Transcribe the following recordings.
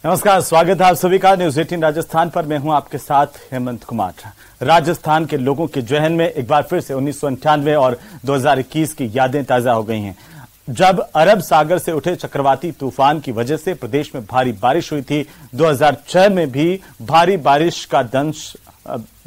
नमस्कार, स्वागत है आप सभी का न्यूज 18 राजस्थान पर। मैं हूं आपके साथ हेमंत कुमार। राजस्थान के लोगों के जहन में एक बार फिर से 1998 और 2021 की यादें ताजा हो गई हैं, जब अरब सागर से उठे चक्रवाती तूफान की वजह से प्रदेश में भारी बारिश हुई थी। 2006 में भी भारी बारिश का दंश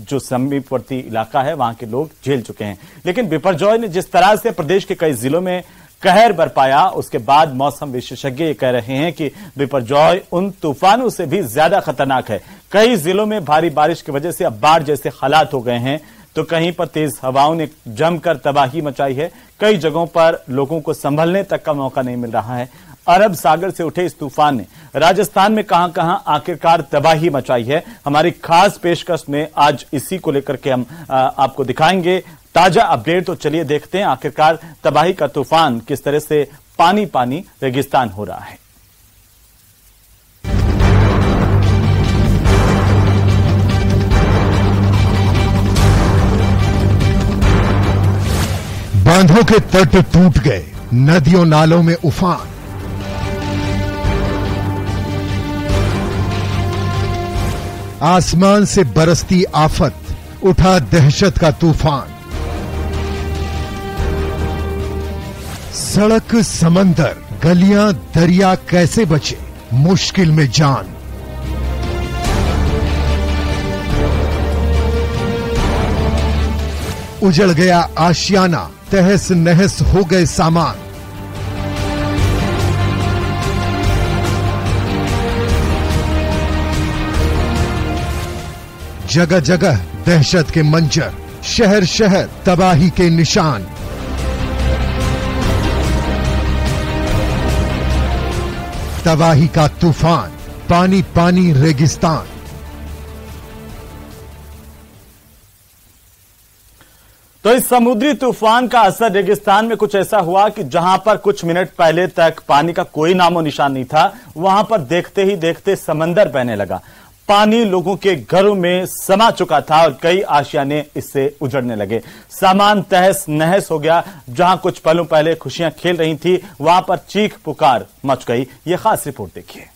जो समीपवर्ती इलाका है वहां के लोग झेल चुके हैं। लेकिन बिपरजॉय ने जिस तरह से प्रदेश के कई जिलों में कहर बरपाया, उसके बाद मौसम विशेषज्ञ ये कह रहे हैं कि बिपरजॉय उन तूफानों से भी ज्यादा खतरनाक है। कई जिलों में भारी बारिश की वजह से अब बाढ़ जैसे हालात हो गए हैं, तो कहीं पर तेज हवाओं ने जमकर तबाही मचाई है। कई जगहों पर लोगों को संभलने तक का मौका नहीं मिल रहा है। अरब सागर से उठे इस तूफान ने राजस्थान में कहां-कहां आखिरकार तबाही मचाई है, हमारी खास पेशकश में आज इसी को लेकर के हम आपको दिखाएंगे ताजा अपडेट। तो चलिए देखते हैं आखिरकार तबाही का तूफान किस तरह से पानी पानी रेगिस्तान हो रहा है। बांधों के तट टूट गए, नदियों नालों में उफान। आसमान से बरसती आफत, उठा दहशत का तूफान। सड़क समंदर, गलियां दरिया कैसे बचे, मुश्किल में जान। उजड़ गया आशियाना, तहस नहस हो गए सामान। जगह जगह दहशत के मंजर, शहर शहर तबाही के निशान। तबाही का तूफान, पानी पानी रेगिस्तान। तो इस समुद्री तूफान का असर रेगिस्तान में कुछ ऐसा हुआ कि जहां पर कुछ मिनट पहले तक पानी का कोई नामो निशान नहीं था, वहां पर देखते ही देखते समंदर बहने लगा। पानी लोगों के घरों में समा चुका था और कई आशियाने इससे उजड़ने लगे। सामान तहस नहस हो गया। जहां कुछ पलों पहले खुशियां खेल रही थी, वहां पर चीख पुकार मच गई। यह खास रिपोर्ट देखिए।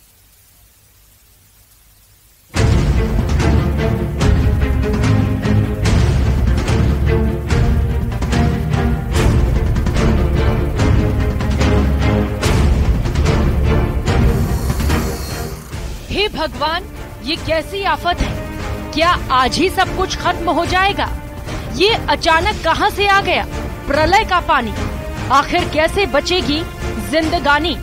हे भगवान, ये कैसी आफत है? क्या आज ही सब कुछ खत्म हो जाएगा? ये अचानक कहां से आ गया? प्रलय का पानी, आखिर कैसे बचेगी जिंदगानी?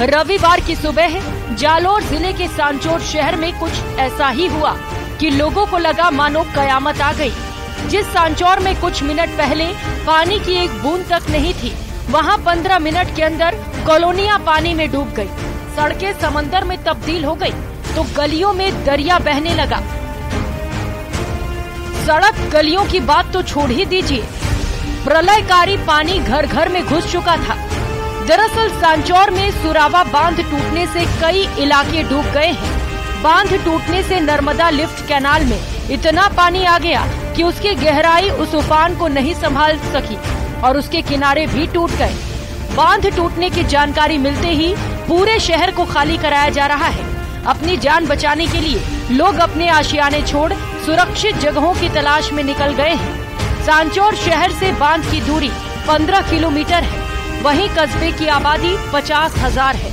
रविवार की सुबह जालोर जिले के सांचौर शहर में कुछ ऐसा ही हुआ कि लोगों को लगा मानो कयामत आ गई। जिस सांचौर में कुछ मिनट पहले पानी की एक बूंद तक नहीं थी, वहां 15 मिनट के अंदर कॉलोनियां पानी में डूब गई, सड़कें समंदर में तब्दील हो गई, तो गलियों में दरिया बहने लगा। सड़क गलियों की बात तो छोड़ ही दीजिए, प्रलयकारी पानी घर घर में घुस चुका था। दरअसल सांचौर में सुरावा बांध टूटने से कई इलाके डूब गए हैं। बांध टूटने से नर्मदा लिफ्ट कैनाल में इतना पानी आ गया कि उसकी गहराई उस उफान को नहीं संभाल सकी और उसके किनारे भी टूट गए। बांध टूटने की जानकारी मिलते ही पूरे शहर को खाली कराया जा रहा है। अपनी जान बचाने के लिए लोग अपने आशियाने छोड़ सुरक्षित जगहों की तलाश में निकल गए हैं। सांचौर शहर से बांध की दूरी 15 किलोमीटर है, वहीं कस्बे की आबादी 50,000 है।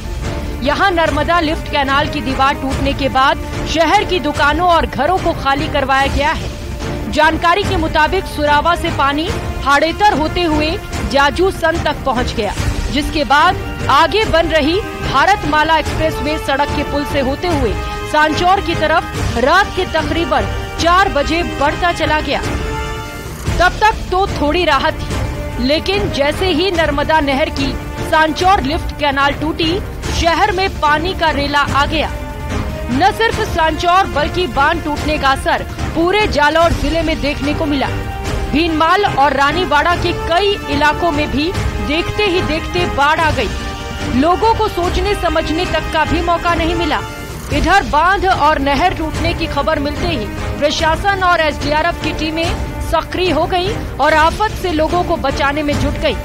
यहाँ नर्मदा लिफ्ट कैनाल की दीवार टूटने के बाद शहर की दुकानों और घरों को खाली करवाया गया है। जानकारी के मुताबिक सुरावा से पानी हाड़ेतर होते हुए जाजू सन तक पहुँच गया, जिसके बाद आगे बन रही भारत माला एक्सप्रेसवे सड़क के पुल से होते हुए सांचौर की तरफ रात के तकरीबन 4 बजे बढ़ता चला गया। तब तक तो थोड़ी राहत थी, लेकिन जैसे ही नर्मदा नहर की सांचौर लिफ्ट कैनाल टूटी, शहर में पानी का रेला आ गया। न सिर्फ सांचौर बल्कि बांध टूटने का असर पूरे जालौर जिले में देखने को मिला। भीनमाल और रानीवाड़ा के कई इलाकों में भी देखते ही देखते बाढ़ आ गई। लोगों को सोचने समझने तक का भी मौका नहीं मिला। इधर बांध और नहर टूटने की खबर मिलते ही प्रशासन और एसडीआरएफ की टीमें सक्रिय हो गई और आफत से लोगों को बचाने में जुट गई।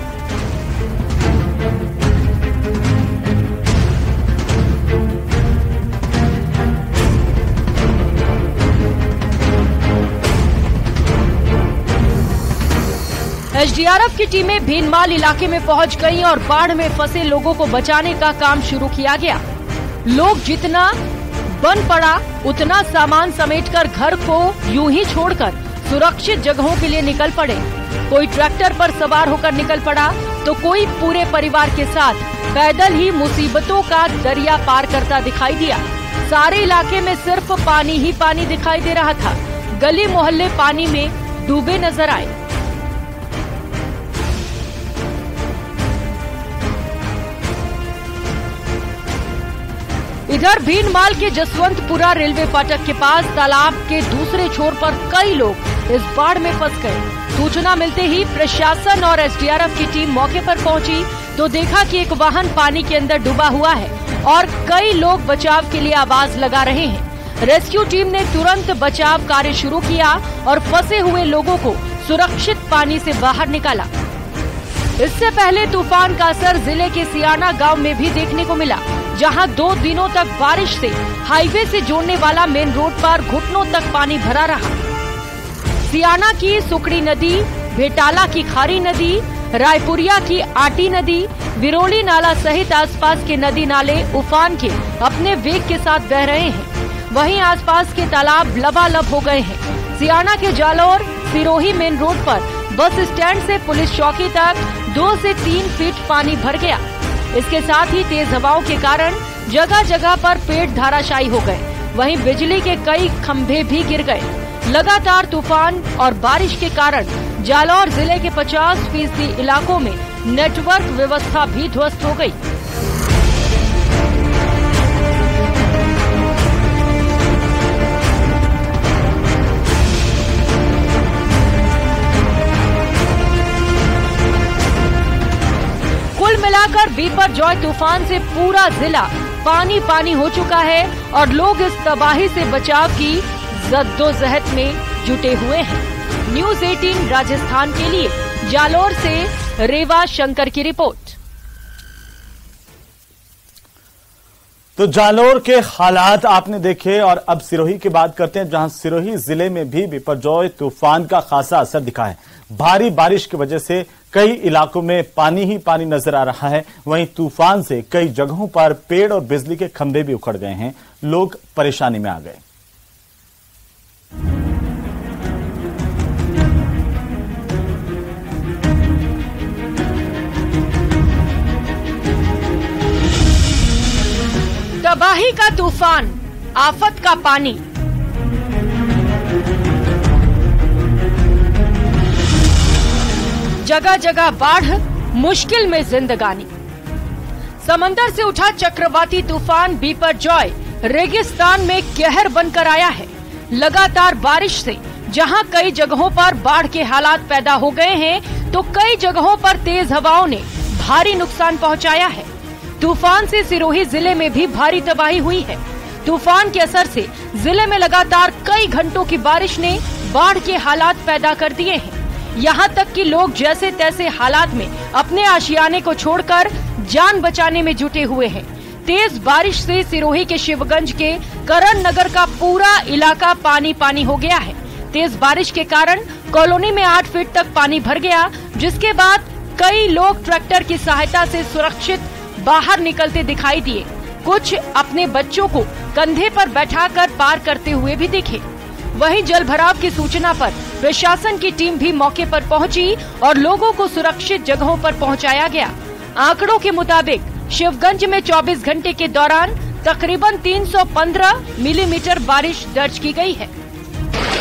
एसडीआरएफ की टीमें भीनमाल इलाके में पहुंच गईं और बाढ़ में फंसे लोगों को बचाने का काम शुरू किया गया। लोग जितना बन पड़ा उतना सामान समेटकर घर को यूं ही छोड़कर सुरक्षित जगहों के लिए निकल पड़े। कोई ट्रैक्टर पर सवार होकर निकल पड़ा तो कोई पूरे परिवार के साथ पैदल ही मुसीबतों का दरिया पार करता दिखाई दिया। सारे इलाके में सिर्फ पानी ही पानी दिखाई दे रहा था। गली मोहल्ले पानी में डूबे नजर आए। इधर भीनमाल के जसवंतपुरा रेलवे फाटक के पास तालाब के दूसरे छोर पर कई लोग इस बाढ़ में फंस गए। सूचना मिलते ही प्रशासन और एसडीआरएफ की टीम मौके पर पहुंची तो देखा कि एक वाहन पानी के अंदर डूबा हुआ है और कई लोग बचाव के लिए आवाज लगा रहे हैं। रेस्क्यू टीम ने तुरंत बचाव कार्य शुरू किया और फंसे हुए लोगों को सुरक्षित पानी से बाहर निकाला। इससे पहले तूफान का असर जिले के सियाना गांव में भी देखने को मिला, जहां 2 दिनों तक बारिश से हाईवे से जोड़ने वाला मेन रोड पर घुटनों तक पानी भरा रहा। सियाना की सुकड़ी नदी, भेटाला की खारी नदी, रायपुरिया की आटी नदी, विरोली नाला सहित आसपास के नदी नाले उफान के अपने वेग के साथ बह रहे हैं। वहीं आसपास के तालाब लबालब हो गए हैं। सियाना के जालौर सिरोही मेन रोड पर बस स्टैंड से पुलिस चौकी तक 2 से 3 फीट पानी भर गया। इसके साथ ही तेज हवाओं के कारण जगह जगह पर पेड़ धाराशायी हो गए। वहीं बिजली के कई खंभे भी गिर गए। लगातार तूफान और बारिश के कारण जालौर जिले के 50% इलाकों में नेटवर्क व्यवस्था भी ध्वस्त हो गई। कुल मिलाकर बिपरजॉय तूफान से पूरा जिला पानी पानी हो चुका है और लोग इस तबाही से बचाव की जद्दोजहद में जुटे हुए हैं। न्यूज़ 18 राजस्थान के लिए जालौर से रेवा शंकर की रिपोर्ट। तो जालौर के हालात आपने देखे और अब सिरोही की बात करते हैं, जहां सिरोही जिले में भी बिपरजॉय तूफान का खासा असर दिखा है। भारी बारिश की वजह से कई इलाकों में पानी ही पानी नजर आ रहा है। वहीं तूफान से कई जगहों पर पेड़ और बिजली के खंभे भी उखड़ गए हैं। लोग परेशानी में आ गए। तबाही का तूफान, आफत का पानी। जगह जगह बाढ़, मुश्किल में जिंदगानी। समंदर से उठा चक्रवाती तूफान बिपरजॉय रेगिस्तान में कहर बनकर आया है। लगातार बारिश से जहां कई जगहों पर बाढ़ के हालात पैदा हो गए हैं, तो कई जगहों पर तेज हवाओं ने भारी नुकसान पहुंचाया है। तूफान से सिरोही जिले में भी भारी तबाही हुई है। तूफान के असर से जिले में लगातार कई घंटों की बारिश ने बाढ़ के हालात पैदा कर दिए हैं। यहाँ तक कि लोग जैसे तैसे हालात में अपने आशियाने को छोड़कर जान बचाने में जुटे हुए हैं। तेज बारिश से सिरोही के शिवगंज के करण नगर का पूरा इलाका पानी पानी हो गया है। तेज बारिश के कारण कॉलोनी में 8 फीट तक पानी भर गया, जिसके बाद कई लोग ट्रैक्टर की सहायता से सुरक्षित बाहर निकलते दिखाई दिए। कुछ अपने बच्चों को कंधे पर बैठाकर पार करते हुए भी दिखे। वहीं जल भराव की सूचना पर प्रशासन की टीम भी मौके पर पहुंची और लोगों को सुरक्षित जगहों पर पहुंचाया गया। आंकड़ों के मुताबिक शिवगंज में 24 घंटे के दौरान तकरीबन 315 मिलीमीटर बारिश दर्ज की गई है।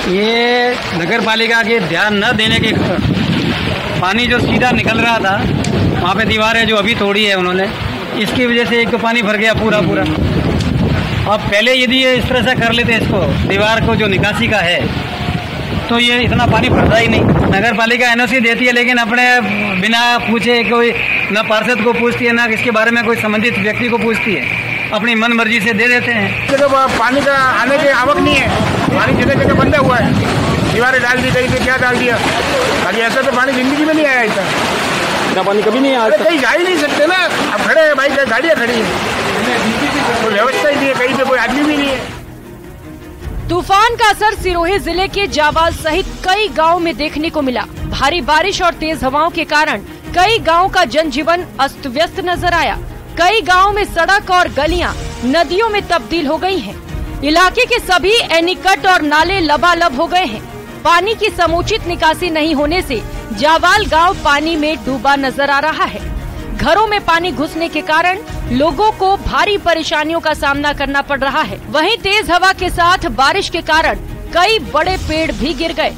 ये नगर पालिका के ध्यान न देने के कारण पानी जो सीधा निकल रहा था, वहाँ पे दीवार है जो अभी तोड़ी है उन्होंने, इसकी वजह से एक तो पानी भर गया पूरा। अब पहले यदि ये इस तरह से कर लेते इसको, दीवार को जो निकासी का है, तो ये इतना पानी भरता ही नहीं। नगर पालिका एनओसी देती है, लेकिन अपने बिना पूछे कोई न पार्षद को पूछती है, न इसके बारे में कोई संबंधित व्यक्ति को पूछती है, अपनी मन मर्जी से दे देते हैं। जगह पानी का आने की आवक नहीं है, पानी जगह जगह बंदा हुआ है, दीवारें डाल दी, कहीं पे क्या डाल दिया। अभी ऐसा तो पानी जिंदगी में नहीं आया, इतना पानी कभी नहीं आया। कहीं जा ही नहीं सकते ना, अब खड़े हैं भाई, गाड़ियाँ खड़ी हैं, कोई व्यवस्था ही नहीं है, कहीं पे कोई आदमी भी नहीं है। तूफान का असर सिरोही जिले के जावाल सहित कई गांवों में देखने को मिला। भारी बारिश और तेज हवाओं के कारण कई गांवों का जनजीवन अस्त व्यस्त नजर आया। कई गांवों में सड़क और गलियां नदियों में तब्दील हो गई हैं। इलाके के सभी एनीकट और नाले लबालब हो गए हैं। पानी की समुचित निकासी नहीं होने से जावाल गांव पानी में डूबा नजर आ रहा है। घरों में पानी घुसने के कारण लोगों को भारी परेशानियों का सामना करना पड़ रहा है। वहीं तेज हवा के साथ बारिश के कारण कई बड़े पेड़ भी गिर गए।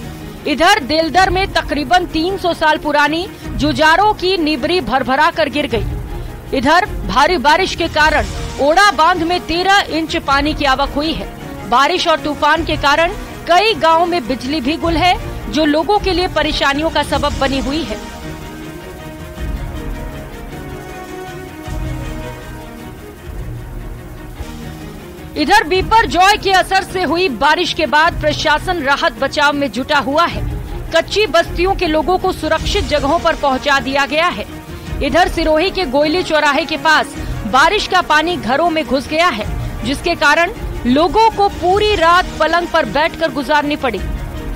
इधर देलदर में तकरीबन 300 साल पुरानी जुजारों की निबरी भरभरा कर गिर गई। इधर भारी बारिश के कारण ओड़ा बांध में 13 इंच पानी की आवक हुई है। बारिश और तूफान के कारण कई गांवों में बिजली भी गुल है, जो लोगों के लिए परेशानियों का सबब बनी हुई है। इधर बिपरजॉय के असर से हुई बारिश के बाद प्रशासन राहत बचाव में जुटा हुआ है। कच्ची बस्तियों के लोगों को सुरक्षित जगहों पर पहुंचा दिया गया है। इधर सिरोही के गोयली चौराहे के पास बारिश का पानी घरों में घुस गया है, जिसके कारण लोगों को पूरी रात पलंग पर बैठकर गुजारनी पड़ी।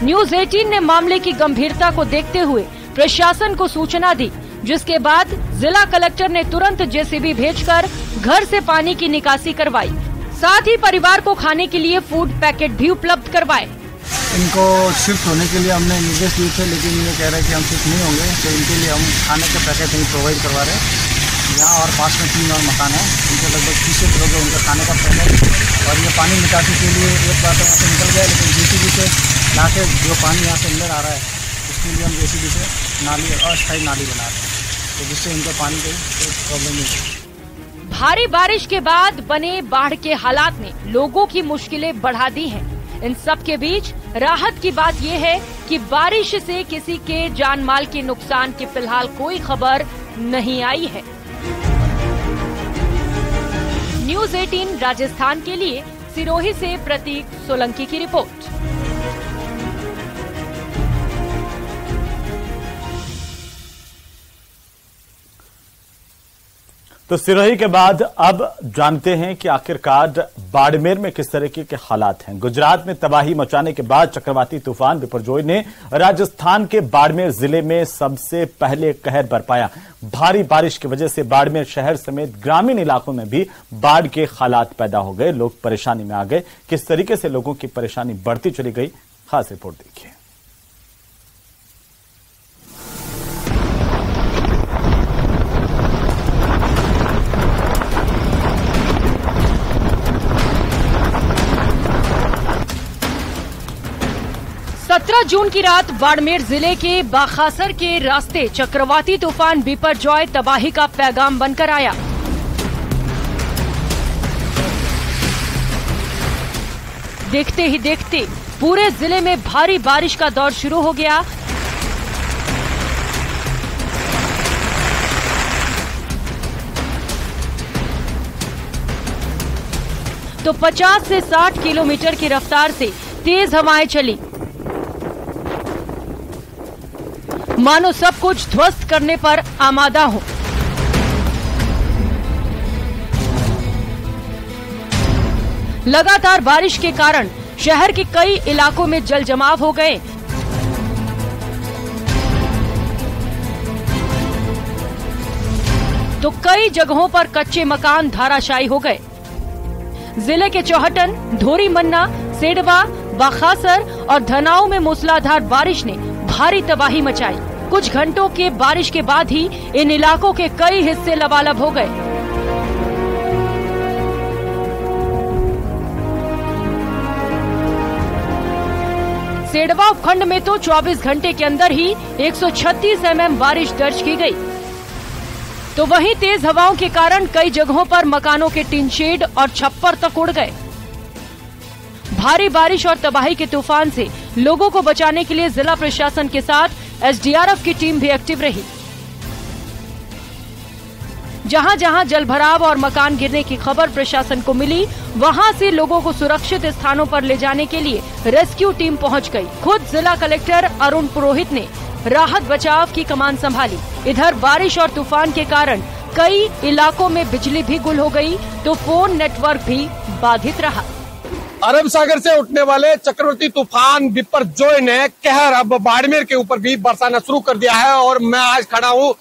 न्यूज़ 18 ने मामले की गंभीरता को देखते हुए प्रशासन को सूचना दी, जिसके बाद जिला कलेक्टर ने तुरंत जेसीबी भेजकर घर से पानी की निकासी करवाई। साथ ही परिवार को खाने के लिए फूड पैकेट भी उपलब्ध करवाए। इनको शिफ्ट होने के लिए हमने निर्देश दिए थे, लेकिन ये कह रहे हैं कि हम शिफ्ट नहीं होंगे, तो इनके लिए हम खाने के पैकेट नहीं प्रोवाइड करवा रहे हैं। यहाँ और पास में 3 और मकान है, इनको लगभग 30 लोग उनका खाने का पैकेट। और ये पानी निकासी के लिए एक बार तो यहाँ से निकल गया, लेकिन जेसीबी से ला के जो पानी यहाँ से अंदर आ रहा है, उसके लिए हम जेसीबी से नाली अस्थायी नाली बना रहे हैं, तो जिससे इनको पानी की कोई प्रॉब्लम नहीं है। भारी बारिश के बाद बने बाढ़ के हालात ने लोगों की मुश्किलें बढ़ा दी हैं। इन सब के बीच राहत की बात यह है कि बारिश से किसी के जान माल के नुकसान की फिलहाल कोई खबर नहीं आई है। न्यूज़ 18 राजस्थान के लिए सिरोही से प्रतीक सोलंकी की रिपोर्ट। तो सिरोही के बाद अब जानते हैं कि आखिरकार बाड़मेर में किस तरीके के हालात हैं। गुजरात में तबाही मचाने के बाद चक्रवाती तूफान बिपरजॉय ने राजस्थान के बाड़मेर जिले में सबसे पहले कहर बरपाया। भारी बारिश की वजह से बाड़मेर शहर समेत ग्रामीण इलाकों में भी बाढ़ के हालात पैदा हो गए। लोग परेशानी में आ गए। किस तरीके से लोगों की परेशानी बढ़ती चली गई, खास रिपोर्ट देखिए। जून की रात बाड़मेर जिले के बाखासर के रास्ते चक्रवाती तूफान बिपरजॉय तबाही का पैगाम बनकर आया। देखते ही देखते पूरे जिले में भारी बारिश का दौर शुरू हो गया। तो 50 से 60 किलोमीटर की रफ्तार से तेज हवाएं चली, मानो सब कुछ ध्वस्त करने पर आमादा हो। लगातार बारिश के कारण शहर के कई इलाकों में जल जमाव हो गए। तो कई जगहों पर कच्चे मकान धराशायी हो गए। जिले के चौहटन, धोरी मन्ना, सेडवा, बाखासर और धनाऊ में मूसलाधार बारिश ने भारी तबाही मचाई। कुछ घंटों के बारिश के बाद ही इन इलाकों के कई हिस्से लबालब हो गए। सेडवा उपखंड में तो 24 घंटे के अंदर ही 136 mm बारिश दर्ज की गई। तो वहीं तेज हवाओं के कारण कई जगहों पर मकानों के टिन शेड और छप्पर तक उड़ गए। भारी बारिश और तबाही के तूफान से लोगों को बचाने के लिए जिला प्रशासन के साथ एसडीआरएफ की टीम भी एक्टिव रही। जहां जहां जलभराव और मकान गिरने की खबर प्रशासन को मिली, वहां से लोगों को सुरक्षित स्थानों पर ले जाने के लिए रेस्क्यू टीम पहुंच गई। खुद जिला कलेक्टर अरुण पुरोहित ने राहत बचाव की कमान संभाली। इधर बारिश और तूफान के कारण कई इलाकों में बिजली भी गुल हो गई, तो फोन नेटवर्क भी बाधित रहा। अरब सागर से उठने वाले चक्रवर्ती तूफान बिपरजॉय ने कहर अब बाड़मेर के ऊपर भी बरसाना शुरू कर दिया है। और मैं आज खड़ा हूं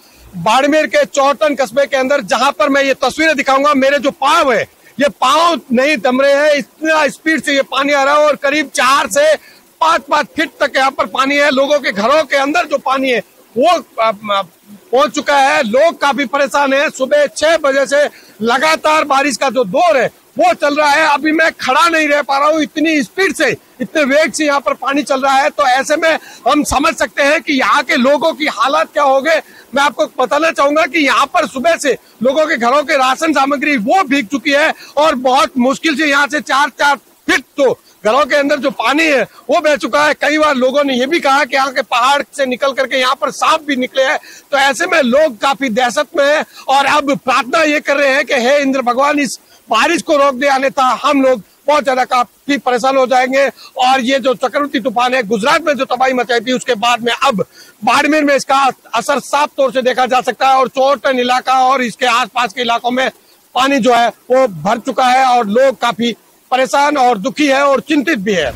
बाड़मेर के चौटन कस्बे के अंदर, जहां पर मैं ये तस्वीरें दिखाऊंगा। मेरे जो पांव है, ये पांव नहीं दम रहे हैं, इतना स्पीड से ये पानी आ रहा है और करीब 4 से 5 फीट तक यहाँ पर पानी है। लोगों के घरों के अंदर जो पानी है वो पहुंच चुका है। लोग काफी परेशान हैं। सुबह 6 बजे से लगातार बारिश का जो दौर है वो चल रहा है। अभी मैं खड़ा नहीं रह पा रहा हूँ, इतनी स्पीड से, इतने वेग से यहाँ पर पानी चल रहा है। तो ऐसे में हम समझ सकते हैं कि यहाँ के लोगों की हालत क्या हो गए। मैं आपको बताना चाहूंगा कि यहाँ पर सुबह से लोगों के घरों के राशन सामग्री वो भीग चुकी है और बहुत मुश्किल से यहाँ से 4 फीट तो घरों के अंदर जो पानी है वो बह चुका है। कई बार लोगों ने ये भी कहा कि यहाँ के पहाड़ से निकल करके यहाँ पर सांप भी निकले हैं। तो ऐसे में लोग काफी दहशत में हैं और अब प्रार्थना ये कर रहे हैं कि हे इंद्र भगवान, इस बारिश को रोक दे, अन्यथा हम लोग बहुत ज्यादा काफी परेशान हो जाएंगे। और ये जो चक्रवर्ती तूफान है, गुजरात में जो तबाही मचाई थी, उसके बाद में अब बाड़मेर में इसका असर साफ तौर से देखा जा सकता है। और चौटन इलाका और इसके आसपास के इलाकों में पानी जो है वो भर चुका है और लोग काफी परेशान और दुखी है और चिंतित भी है।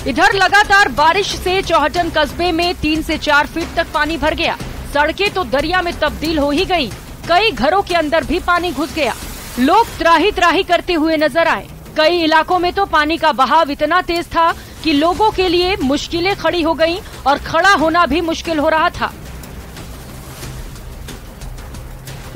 इधर लगातार बारिश से चौहटन कस्बे में 3 से 4 फीट तक पानी भर गया। सड़कें तो दरिया में तब्दील हो ही गई। कई घरों के अंदर भी पानी घुस गया। लोग त्राही त्राही करते हुए नजर आए। कई इलाकों में तो पानी का बहाव इतना तेज था कि लोगों के लिए मुश्किलें खड़ी हो गईं और खड़ा होना भी मुश्किल हो रहा था।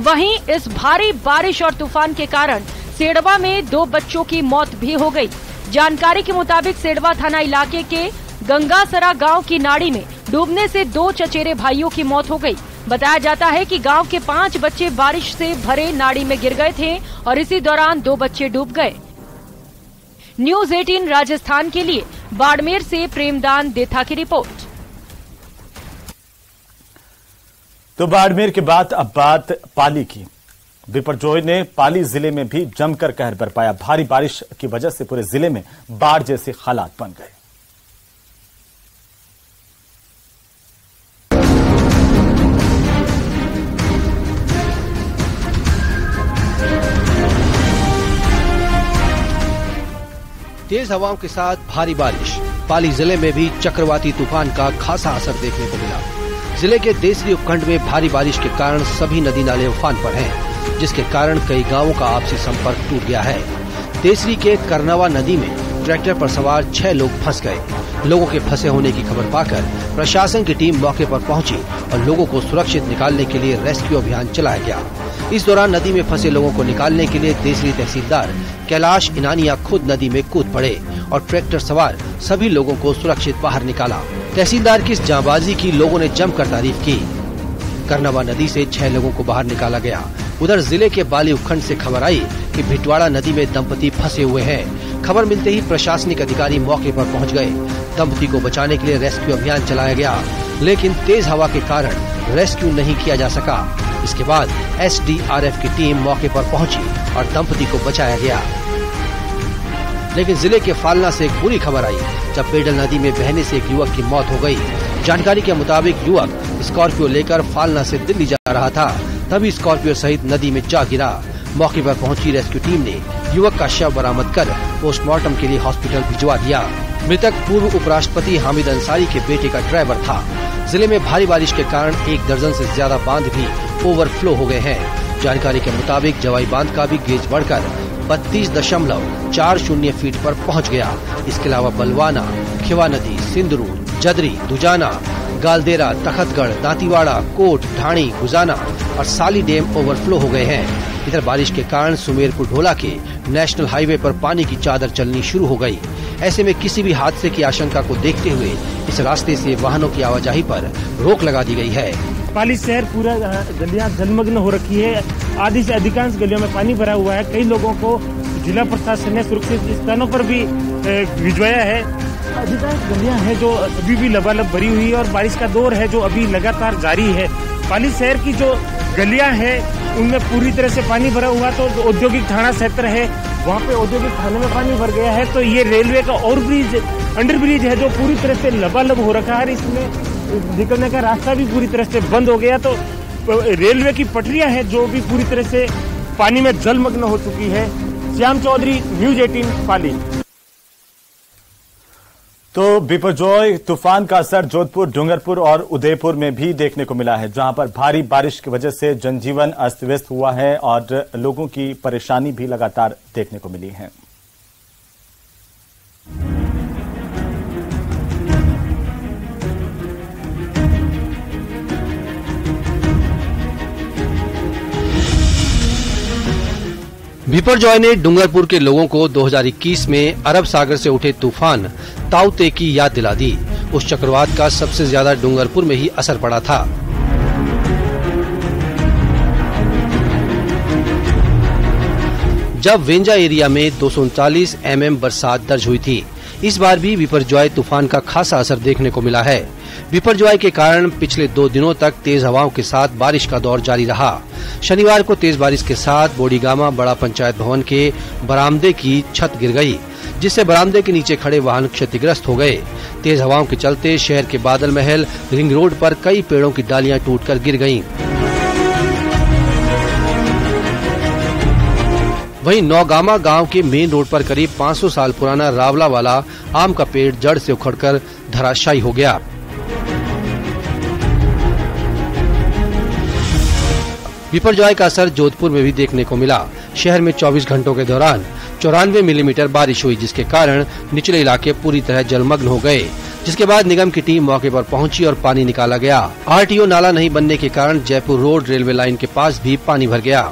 वहीं इस भारी बारिश और तूफान के कारण सेडवा में 2 बच्चों की मौत भी हो गई। जानकारी के मुताबिक सेडवा थाना इलाके के गंगासरा गांव की नाड़ी में डूबने से 2 चचेरे भाइयों की मौत हो गई। बताया जाता है कि गांव के 5 बच्चे बारिश से भरे नाड़ी में गिर गए थे और इसी दौरान 2 बच्चे डूब गए। न्यूज़ 18 राजस्थान के लिए बाड़मेर से प्रेमदान देथा की रिपोर्ट। तो बाड़मेर के बाद अब बात पाली की। बिपरजॉय ने पाली जिले में भी जमकर कहर बरपाया। भारी बारिश की वजह से पूरे जिले में बाढ़ जैसे हालात बन गए। तेज हवाओं के साथ भारी बारिश। पाली जिले में भी चक्रवाती तूफान का खासा असर देखने को मिला। जिले के देसरी उपखंड में भारी बारिश के कारण सभी नदी नाले उफान पर हैं, जिसके कारण कई गांवों का आपसी संपर्क टूट गया है। देसरी के करनावा नदी में ट्रैक्टर पर सवार 6 लोग फंस गए। लोगों के फंसे होने की खबर पाकर प्रशासन की टीम मौके पर पहुंची और लोगों को सुरक्षित निकालने के लिए रेस्क्यू अभियान चलाया गया। इस दौरान नदी में फंसे लोगों को निकालने के लिए देसरी तहसीलदार कैलाश इनानिया खुद नदी में कूद पड़े और ट्रैक्टर सवार सभी लोगों को सुरक्षित बाहर निकाला। तहसीलदार की इस जांबाजी की लोगों ने जमकर तारीफ की। करनावा नदी से 6 लोगों को बाहर निकाला गया। उधर जिले के बाली उपखंड से खबर आई कि भिटवाड़ा नदी में दंपति फंसे हुए हैं। खबर मिलते ही प्रशासनिक अधिकारी मौके पर पहुंच गए। दंपति को बचाने के लिए रेस्क्यू अभियान चलाया गया, लेकिन तेज हवा के कारण रेस्क्यू नहीं किया जा सका। इसके बाद SDRF की टीम मौके पर पहुंची और दंपति को बचाया गया। लेकिन जिले के फालना से एक बुरी खबर आई, जब पेडल नदी में बहने से एक युवक की मौत हो गई। जानकारी के मुताबिक युवक स्कॉर्पियो लेकर फालना से दिल्ली जा रहा था, तभी स्कॉर्पियो सहित नदी में जा गिरा। मौके पर पहुंची रेस्क्यू टीम ने युवक का शव बरामद कर पोस्टमार्टम के लिए हॉस्पिटल भिजवा दिया। मृतक पूर्व उपराष्ट्रपति हामिद अंसारी के बेटे का ड्राइवर था। जिले में भारी बारिश के कारण 1 दर्जन से ज्यादा बांध भी ओवरफ्लो हो गए हैं। जानकारी के मुताबिक जवाई बांध का भी गेज बढ़कर 32.40 फीट पर पहुंच गया। इसके अलावा बलवाना, खिवा नदी, सिंदरू, जदरी, दुजाना, गालदेरा, तखतगढ़, दांतीवाड़ा, कोट, ढाणी, गुजाना और साली डैम ओवरफ्लो हो गए हैं। इधर बारिश के कारण सुमेरपुर ढोला के नेशनल हाईवे पर पानी की चादर चलनी शुरू हो गई। ऐसे में किसी भी हादसे की आशंका को देखते हुए इस रास्ते से वाहनों की आवाजाही पर रोक लगा दी गई है। पाली शहर पूरा गलियां जलमग्न हो रखी है। आधी से अधिकांश गलियों में पानी भरा हुआ है। कई लोगों को जिला प्रशासन ने सुरक्षित स्थानों पर भी भिजवाया है। अधिकांश गलियां हैं जो अभी भी लबालब भरी हुई है और बारिश का दौर है जो अभी लगातार जारी है। पाली शहर की जो गलियां हैं उनमें पूरी तरह से पानी भरा हुआ। तो औद्योगिक थाना क्षेत्र है, वहाँ पे औद्योगिक थाने में पानी भर गया है। तो ये रेलवे का अंडर ब्रिज है जो पूरी तरह से लबालब हो रखा है। इसमें निकलने का रास्ता भी पूरी तरह से बंद हो गया। तो रेलवे की पटरियां हैं जो भी पूरी तरह से पानी में जलमग्न हो चुकी है। श्याम चौधरी, न्यूज 18 पाली। तो बिपरजॉय तूफान का असर जोधपुर, डूंगरपुर और उदयपुर में भी देखने को मिला है, जहां पर भारी बारिश की वजह से जनजीवन अस्त व्यस्त हुआ है और लोगों की परेशानी भी लगातार देखने को मिली है। बिपरजॉय ने डूंगरपुर के लोगों को 2021 में अरब सागर से उठे तूफान ताऊ-ते की याद दिला दी। उस चक्रवात का सबसे ज्यादा डूंगरपुर में ही असर पड़ा था। जब वेंजा एरिया में 239 mm बरसात दर्ज हुई थी। इस बार भी बिपरजॉय तूफान का खासा असर देखने को मिला है। बिपरजॉय के कारण पिछले 2 दिनों तक तेज हवाओं के साथ बारिश का दौर जारी रहा। शनिवार को तेज बारिश के साथ बोडीगामा बड़ा पंचायत भवन के बरामदे की छत गिर गई, जिससे बरामदे के नीचे खड़े वाहन क्षतिग्रस्त हो गए। तेज हवाओं के चलते शहर के बादल महल रिंग रोड पर कई पेड़ों की डालियां टूटकर गिर गईं। वहीं नौगामा गांव के मेन रोड पर करीब 500 साल पुराना रावला वाला आम का पेड़ जड़ से उखड़कर धराशायी हो गया। बिपरजॉय का असर जोधपुर में भी देखने को मिला। शहर में 24 घंटों के दौरान 94 मिलीमीटर बारिश हुई, जिसके कारण निचले इलाके पूरी तरह जलमग्न हो गए, जिसके बाद निगम की टीम मौके पर पहुंची और पानी निकाला गया। आरटीओ नाला नहीं बनने के कारण जयपुर रोड रेलवे लाइन के पास भी पानी भर गया।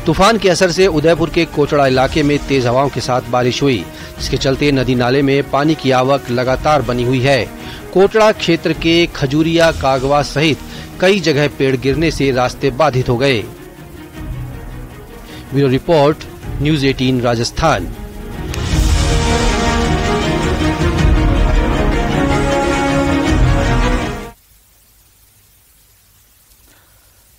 तूफान के असर से उदयपुर के कोचड़ा इलाके में तेज हवाओं के साथ बारिश हुई, जिसके चलते नदी नाले में पानी की आवक लगातार बनी हुई है। कोटड़ा क्षेत्र के खजूरिया, कागवा सहित कई जगह पेड़ गिरने से रास्ते बाधित हो गए। Bureau report, news 18 Rajasthan.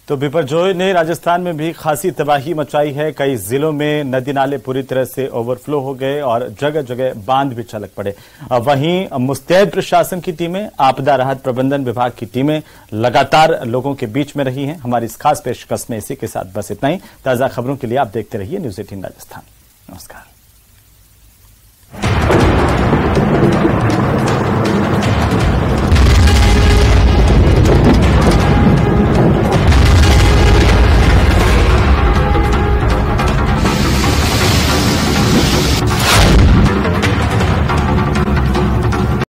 तो बिपरजॉय ने राजस्थान में भी खासी तबाही मचाई है। कई जिलों में नदी नाले पूरी तरह से ओवरफ्लो हो गए और जगह जगह बांध भी छलक पड़े। वहीं मुस्तैद प्रशासन की टीमें, आपदा राहत प्रबंधन विभाग की टीमें लगातार लोगों के बीच में रही हैं। हमारी इस खास पेशकश में इसी के साथ बस इतना ही। ताजा खबरों के लिए आप देखते रहिए न्यूज 18 राजस्थान। नमस्कार।